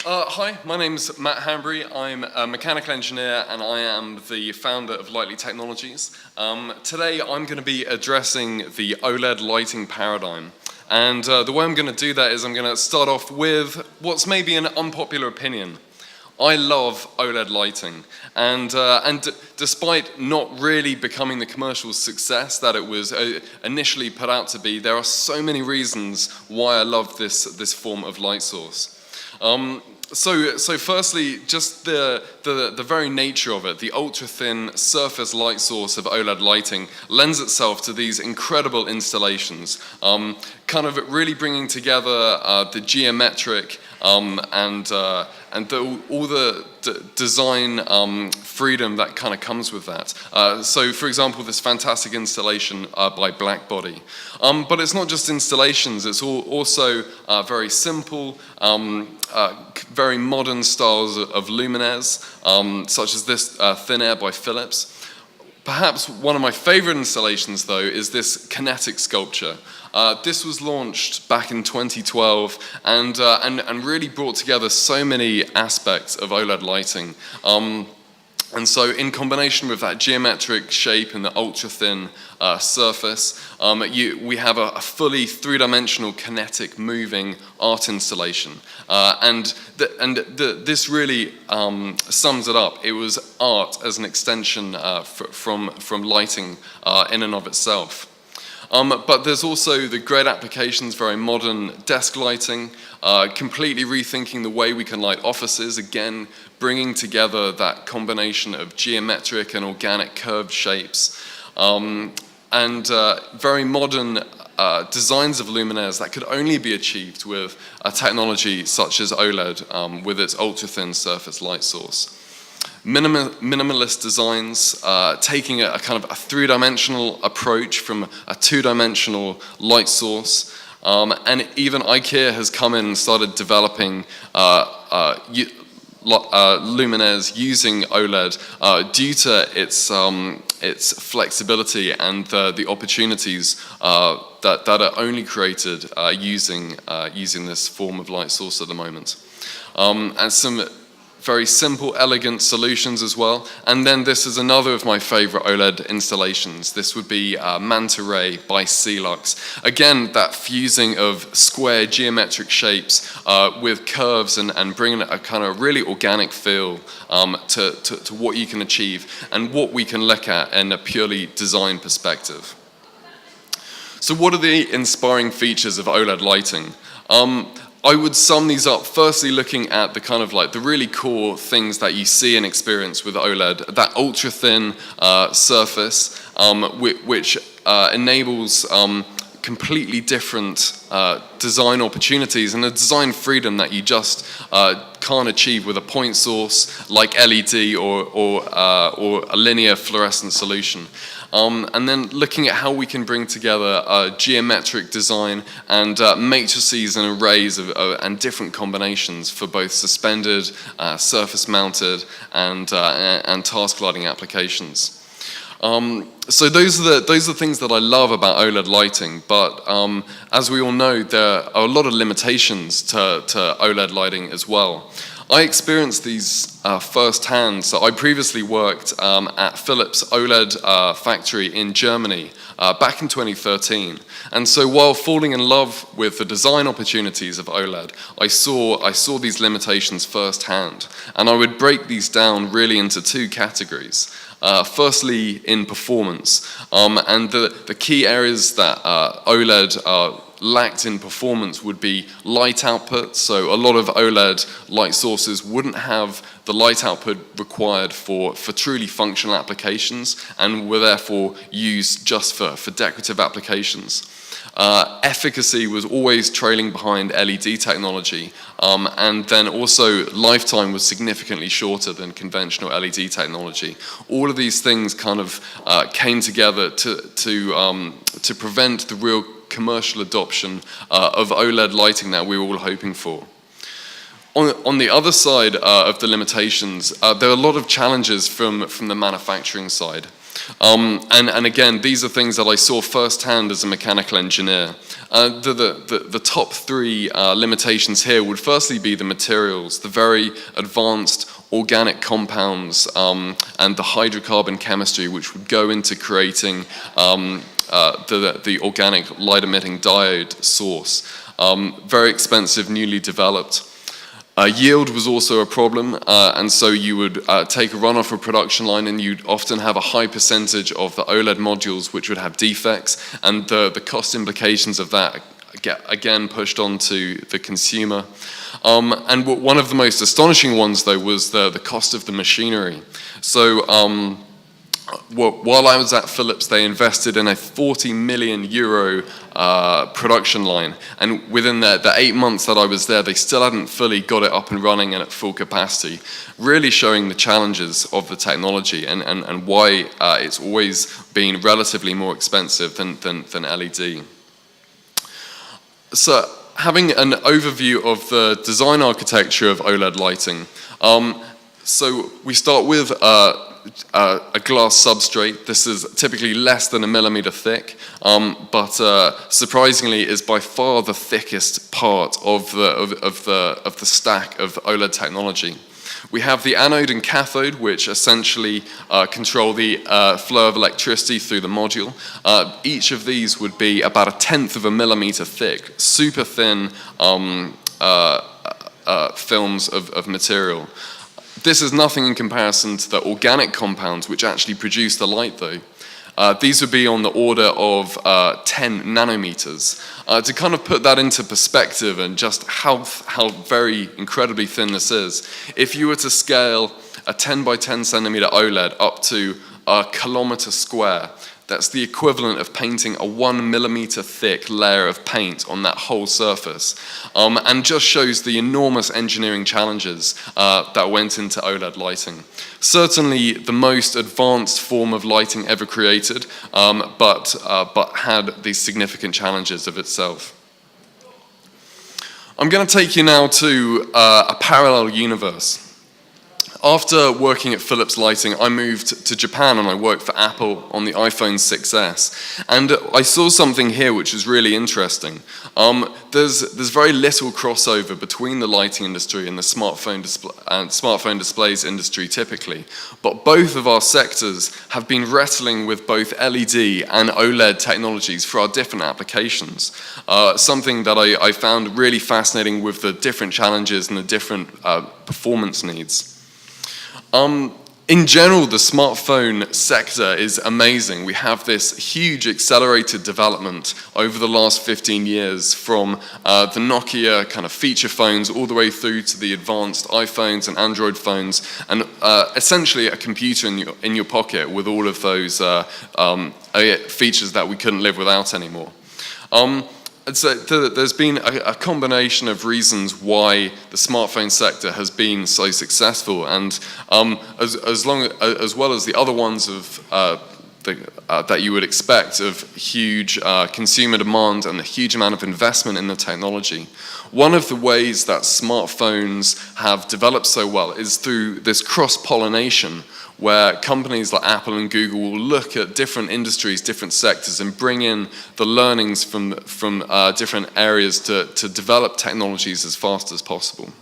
Hi, my name's Matt Hanbury. I'm a mechanical engineer and I am the founder of Lightly Technologies. Today I'm going to be addressing the OLED lighting paradigm. And the way I'm going to do that is I'm going to start off with what's maybe an unpopular opinion. I love OLED lighting, and despite not really becoming the commercial success that it was initially put out to be, there are so many reasons why I love this form of light source. So firstly, just the very nature of it, the ultra-thin surface light source of OLED lighting lends itself to these incredible installations, kind of really bringing together the geometric and all the design freedom that kind of comes with that. So, for example, this fantastic installation by Blackbody. But it's not just installations, it's also very simple, very modern styles of luminaires, such as this Thin Air by Philips. Perhaps one of my favorite installations, though, is this kinetic sculpture. This was launched back in 2012 and really brought together so many aspects of OLED lighting. And so in combination with that geometric shape and the ultra-thin surface, we have a fully three-dimensional kinetic moving art installation. This really sums it up. It was art as an extension from lighting in and of itself. But there's also the great applications, very modern desk lighting, completely rethinking the way we can light offices, again, bringing together that combination of geometric and organic curved shapes, and very modern designs of luminaires that could only be achieved with a technology such as OLED with its ultra-thin surface light source. Minimalist designs, taking a kind of a three-dimensional approach from a two-dimensional light source, and even IKEA has come in and started developing luminaires using OLED due to its flexibility and the opportunities that are only created using this form of light source at the moment. And some very simple, elegant solutions as well. And then this is another of my favorite OLED installations. This would be Manta Ray by Celux. Again, that fusing of square geometric shapes with curves and bringing a kind of really organic feel to what you can achieve and what we can look at in a purely design perspective. So what are the inspiring features of OLED lighting? I would sum these up firstly looking at the kind of like the really core things that you see and experience with OLED, that ultra thin surface which enables completely different design opportunities and a design freedom that you just can't achieve with a point source like LED or a linear fluorescent solution. And then looking at how we can bring together geometric design and matrices and arrays and different combinations for both suspended, surface-mounted, and task lighting applications. So those are the things that I love about OLED lighting, but as we all know, there are a lot of limitations to OLED lighting as well. I experienced these firsthand. So I previously worked at Philips OLED factory in Germany back in 2013. And so while falling in love with the design opportunities of OLED, I saw these limitations firsthand. And I would break these down really into two categories. Firstly, in performance. And the key areas that OLED lacked in performance would be light output. So a lot of OLED light sources wouldn't have the light output required for truly functional applications and were therefore used just for decorative applications. Efficacy was always trailing behind LED technology, and then also lifetime was significantly shorter than conventional LED technology. All of these things kind of came together to prevent the real commercial adoption of OLED lighting that we were all hoping for. On the other side of the limitations, there are a lot of challenges from the manufacturing side. And again, these are things that I saw firsthand as a mechanical engineer. The top three limitations here would firstly be the materials, the very advanced organic compounds and the hydrocarbon chemistry which would go into creating the organic light-emitting diode source. Very expensive, newly developed. Yield was also a problem, and so you would take a run off a production line and you'd often have a high percentage of the OLED modules which would have defects, and the cost implications of that get again pushed onto the consumer. And one of the most astonishing ones though was the cost of the machinery. So while I was at Philips, they invested in a 40 million euro production line, and within the 8 months that I was there, they still hadn't fully got it up and running and at full capacity, really showing the challenges of the technology and why it's always been relatively more expensive than LED. So, having an overview of the design architecture of OLED lighting, so we start with a glass substrate. This is typically less than 1 millimeter thick, but surprisingly is by far the thickest part of the stack of OLED technology. We have the anode and cathode, which essentially control the flow of electricity through the module. Each of these would be about 1/10 of a millimeter thick, super thin films of material. This is nothing in comparison to the organic compounds which actually produce the light though. These would be on the order of 10 nanometers. To kind of put that into perspective and just how very incredibly thin this is, if you were to scale a 10 by 10 centimeter OLED up to a kilometer square, that's the equivalent of painting a 1 millimeter thick layer of paint on that whole surface, and just shows the enormous engineering challenges that went into OLED lighting. Certainly the most advanced form of lighting ever created, but had these significant challenges of itself. I'm going to take you now to a parallel universe. After working at Philips Lighting, I moved to Japan and I worked for Apple on the iPhone 6S. And I saw something here which is really interesting. There's very little crossover between the lighting industry and the smartphone displays industry typically. But both of our sectors have been wrestling with both LED and OLED technologies for our different applications. Something that I found really fascinating with the different challenges and the different performance needs. In general, the smartphone sector is amazing. We have this huge accelerated development over the last 15 years from the Nokia kind of feature phones all the way through to the advanced iPhones and Android phones, and essentially a computer in your pocket with all of those features that we couldn't live without anymore. And so there's been a combination of reasons why the smartphone sector has been so successful, and as well as the other ones that you would expect of huge consumer demand and a huge amount of investment in the technology. One of the ways that smartphones have developed so well is through this cross-pollination, where companies like Apple and Google will look at different industries, different sectors, and bring in the learnings from different areas to develop technologies as fast as possible.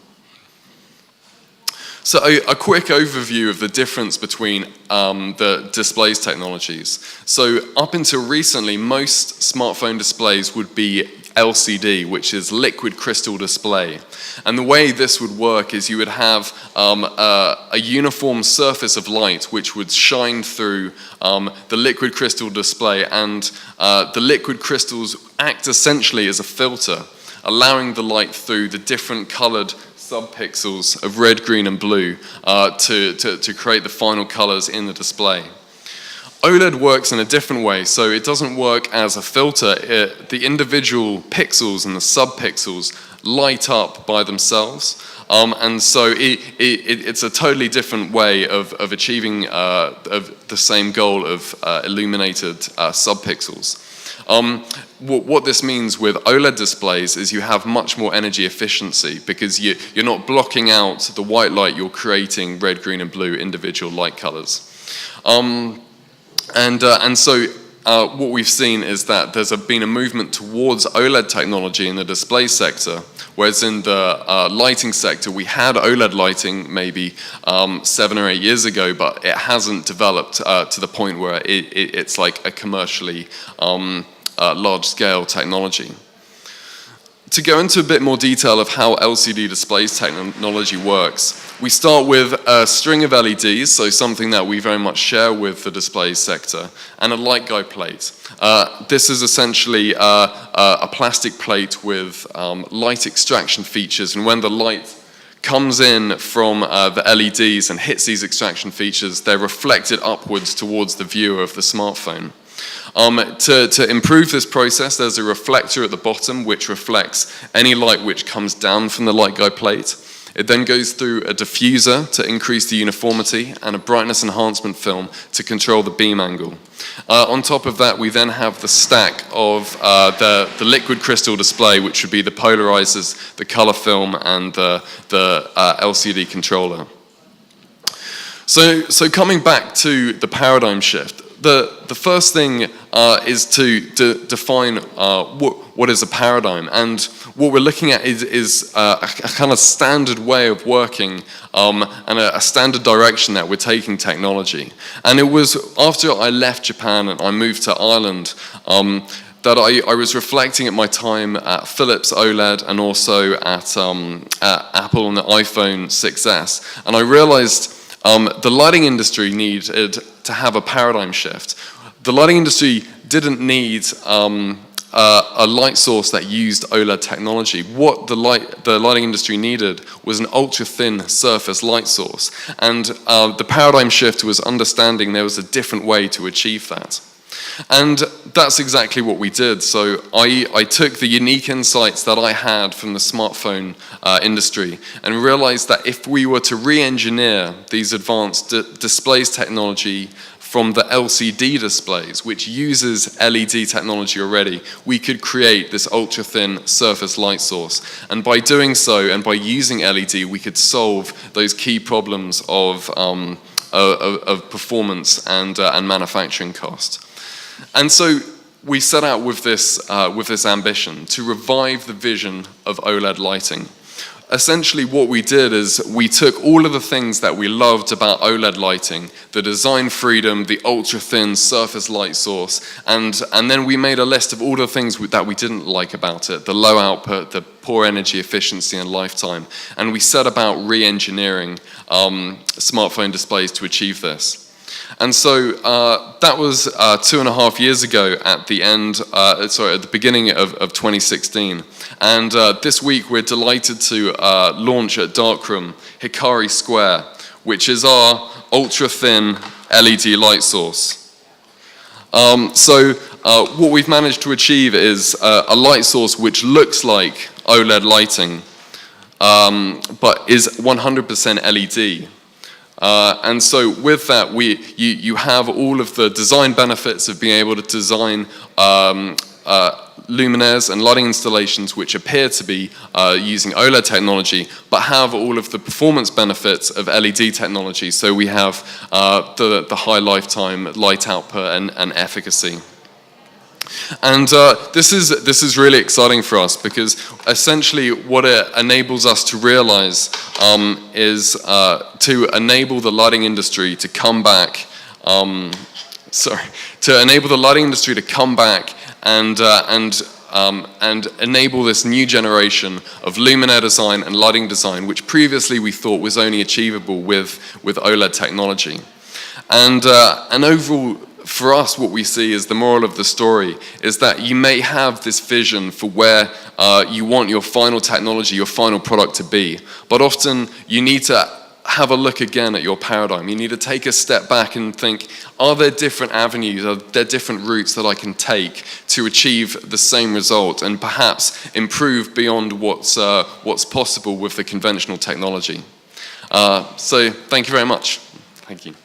So a quick overview of the difference between the displays technologies. So up until recently, most smartphone displays would be LCD, which is liquid crystal display. And the way this would work is you would have a uniform surface of light which would shine through the liquid crystal display, and the liquid crystals act essentially as a filter, allowing the light through the different colored subpixels of red, green, and blue to create the final colors in the display. OLED works in a different way, so it doesn't work as a filter. The individual pixels and the subpixels light up by themselves, and so it's a totally different way of achieving of the same goal of illuminated subpixels. What this means with OLED displays is you have much more energy efficiency because you're not blocking out the white light, you're creating red, green, and blue individual light colors. And so what we've seen is that there's been a movement towards OLED technology in the display sector, whereas in the lighting sector, we had OLED lighting maybe 7 or 8 years ago, but it hasn't developed to the point where it's like a commercially large-scale technology. To go into a bit more detail of how LCD displays technology works, we start with a string of LEDs, so something that we very much share with the display sector, and a light guide plate. This is essentially a plastic plate with light extraction features, and when the light comes in from the LEDs and hits these extraction features, they're reflected upwards towards the viewer of the smartphone. To improve this process, there's a reflector at the bottom which reflects any light which comes down from the light guide plate. It then goes through a diffuser to increase the uniformity and a brightness enhancement film to control the beam angle. On top of that, we then have the stack of the liquid crystal display, which would be the polarizers, the color film, and the LCD controller. So coming back to the paradigm shift, the first thing is to define what is a paradigm, and what we're looking at is a kind of standard way of working and a standard direction that we're taking technology. And it was after I left Japan and I moved to Ireland that I was reflecting at my time at Philips OLED and also at Apple and the iPhone 6S, and I realized the lighting industry needed to have a paradigm shift. The lighting industry didn't need a light source that used OLED technology. What the lighting industry needed was an ultra-thin surface light source. And the paradigm shift was understanding there was a different way to achieve that. And that's exactly what we did. So I took the unique insights that I had from the smartphone industry and realized that if we were to re-engineer these advanced displays technology from the LCD displays, which uses LED technology already, we could create this ultra-thin surface light source. And by doing so, and by using LED, we could solve those key problems of performance and manufacturing cost. And so we set out with this ambition to revive the vision of OLED lighting. Essentially what we did is we took all of the things that we loved about OLED lighting, the design freedom, the ultra-thin surface light source, and then we made a list of all the things that we didn't like about it, the low output, the poor energy efficiency and lifetime, and we set about re-engineering smartphone displays to achieve this. And so that was 2.5 years ago at the beginning of 2016. And this week we're delighted to launch at Darkroom Hikari Square, which is our ultra-thin LED light source. What we've managed to achieve is a light source which looks like OLED lighting, but is 100% LED. And so with that, you have all of the design benefits of being able to design luminaires and lighting installations which appear to be using OLED technology, but have all of the performance benefits of LED technology. So we have the high lifetime light output and efficacy. And this is really exciting for us because essentially what it enables us to realize is to enable the lighting industry to come back. To enable the lighting industry to come back and enable this new generation of luminaire design and lighting design, which previously we thought was only achievable with OLED technology. And overall, for us, what we see is the moral of the story is that you may have this vision for where you want your final technology, your final product to be, but often you need to have a look again at your paradigm. You need to take a step back and think, are there different avenues, are there different routes that I can take to achieve the same result and perhaps improve beyond what's possible with the conventional technology? So thank you very much. Thank you.